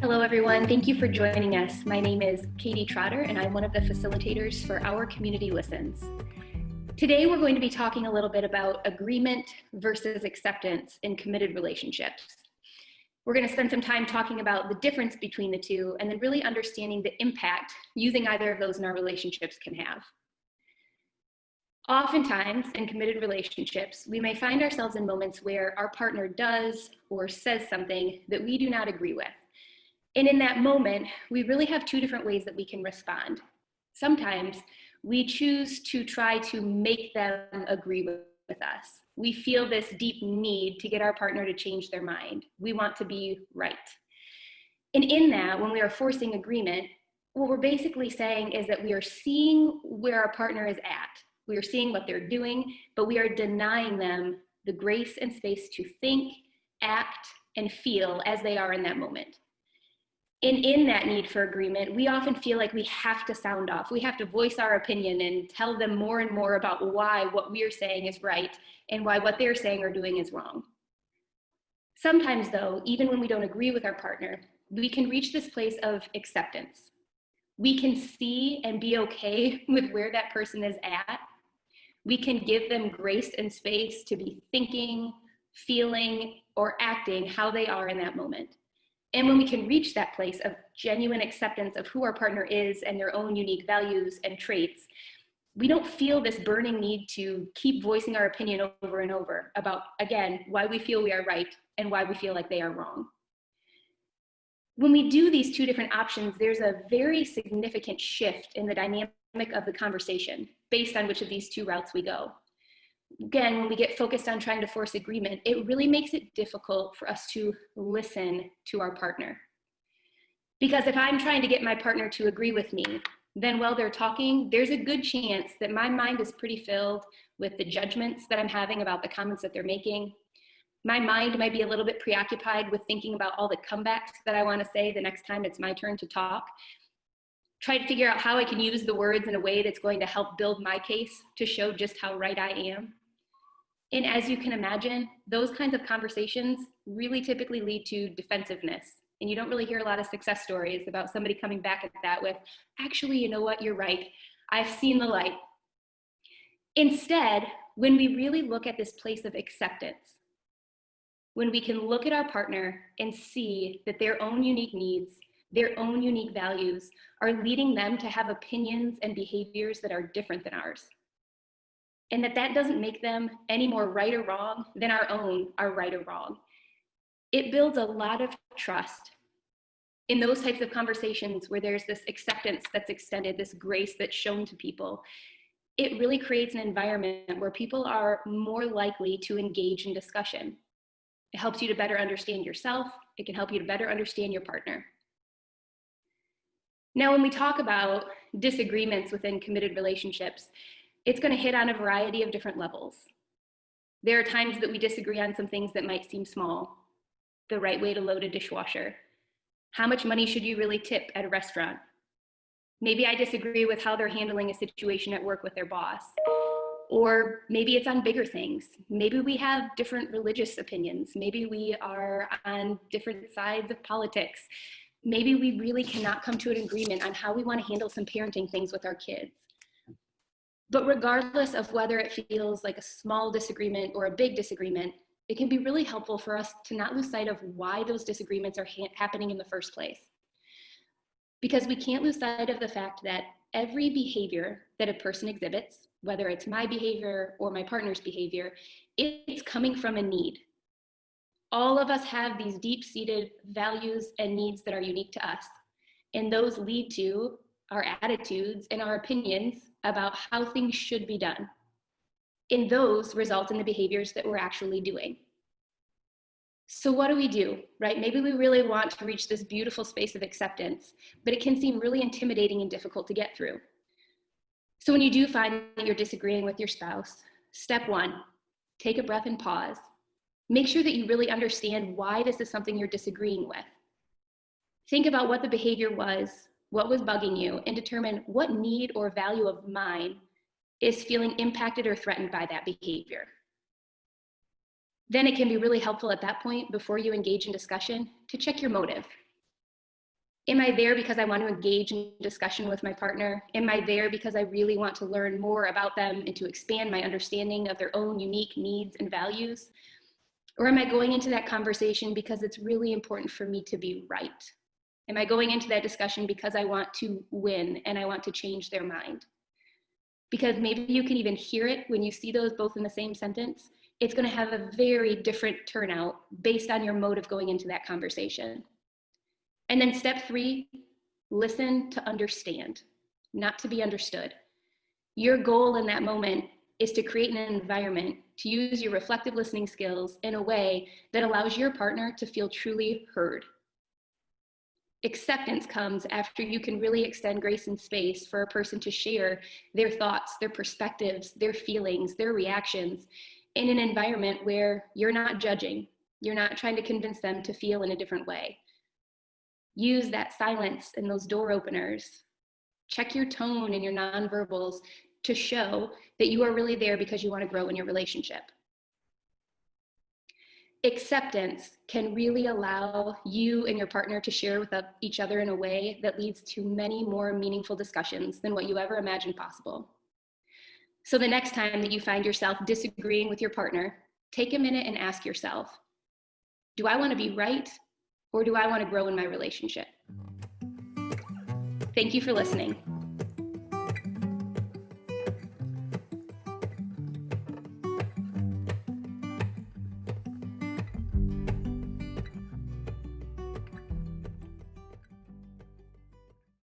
Hello, everyone. Thank you for joining us. My name is Katie Trotter, and I'm one of the facilitators for Our Community Listens. Today, we're going to be talking a little bit about agreement versus acceptance in committed relationships. We're going to spend some time talking about the difference between the two and then really understanding the impact using either of those in our relationships can have. Oftentimes, in committed relationships, we may find ourselves in moments where our partner does or says something that we do not agree with. And in that moment, we really have two different ways that we can respond. Sometimes we choose to try to make them agree with us. We feel this deep need to get our partner to change their mind. We want to be right. And in that, when we are forcing agreement, what we're basically saying is that we are seeing where our partner is at. We are seeing what they're doing, but we are denying them the grace and space to think, act, and feel as they are in that moment. And in that need for agreement, we often feel like we have to sound off. We have to voice our opinion and tell them more and more about why what we are saying is right and why what they're saying or doing is wrong. Sometimes, though, even when we don't agree with our partner, we can reach this place of acceptance. We can see and be okay with where that person is at. We can give them grace and space to be thinking, feeling, or acting how they are in that moment. And when we can reach that place of genuine acceptance of who our partner is and their own unique values and traits, we don't feel this burning need to keep voicing our opinion over and over about, again, why we feel we are right and why we feel like they are wrong. When we do these two different options, there's a very significant shift in the dynamic of the conversation based on which of these two routes we go. Again, when we get focused on trying to force agreement, it really makes it difficult for us to listen to our partner. Because if I'm trying to get my partner to agree with me, then while they're talking, there's a good chance that my mind is pretty filled with the judgments that I'm having about the comments that they're making. My mind might be a little bit preoccupied with thinking about all the comebacks that I want to say the next time it's my turn to talk. Try to figure out how I can use the words in a way that's going to help build my case to show just how right I am. And as you can imagine, those kinds of conversations really typically lead to defensiveness. And you don't really hear a lot of success stories about somebody coming back at that with, actually, you know what, you're right. I've seen the light. Instead, when we really look at this place of acceptance, when we can look at our partner and see that their own unique needs, their own unique values are leading them to have opinions and behaviors that are different than ours. And that doesn't make them any more right or wrong than our own are right or wrong. It builds a lot of trust in those types of conversations where there's this acceptance that's extended, this grace that's shown to people. It really creates an environment where people are more likely to engage in discussion. It helps you to better understand yourself. It can help you to better understand your partner. Now, when we talk about disagreements within committed relationships, it's going to hit on a variety of different levels. There are times that we disagree on some things that might seem small. The right way to load a dishwasher. How much money should you really tip at a restaurant? Maybe I disagree with how they're handling a situation at work with their boss. Or maybe it's on bigger things. Maybe we have different religious opinions. Maybe we are on different sides of politics. Maybe we really cannot come to an agreement on how we want to handle some parenting things with our kids. But regardless of whether it feels like a small disagreement or a big disagreement, it can be really helpful for us to not lose sight of why those disagreements are happening in the first place. Because we can't lose sight of the fact that every behavior that a person exhibits, whether it's my behavior or my partner's behavior, it's coming from a need. All of us have these deep-seated values and needs that are unique to us. And those lead to our attitudes and our opinions about how things should be done. And those result in the behaviors that we're actually doing. So what do we do, right? Maybe we really want to reach this beautiful space of acceptance, but it can seem really intimidating and difficult to get through. So when you do find that you're disagreeing with your spouse, step one, take a breath and pause. Make sure that you really understand why this is something you're disagreeing with. Think about what the behavior was, what was bugging you, and determine what need or value of mine is feeling impacted or threatened by that behavior. Then it can be really helpful at that point, before you engage in discussion, to check your motive. Am I there because I want to engage in discussion with my partner? Am I there because I really want to learn more about them and to expand my understanding of their own unique needs and values? Or am I going into that conversation because it's really important for me to be right? Am I going into that discussion because I want to win and I want to change their mind? Because maybe you can even hear it when you see those both in the same sentence. It's going to have a very different turnout based on your motive going into that conversation. And then step 3, listen to understand, not to be understood. Your goal in that moment is to create an environment to use your reflective listening skills in a way that allows your partner to feel truly heard. Acceptance comes after you can really extend grace and space for a person to share their thoughts, their perspectives, their feelings, their reactions in an environment where you're not judging, you're not trying to convince them to feel in a different way. Use that silence and those door openers. Check your tone and your nonverbals to show that you are really there because you want to grow in your relationship. Acceptance can really allow you and your partner to share with each other in a way that leads to many more meaningful discussions than what you ever imagined possible. So the next time that you find yourself disagreeing with your partner, take a minute and ask yourself, do I want to be right, or do I want to grow in my relationship? Thank you for listening.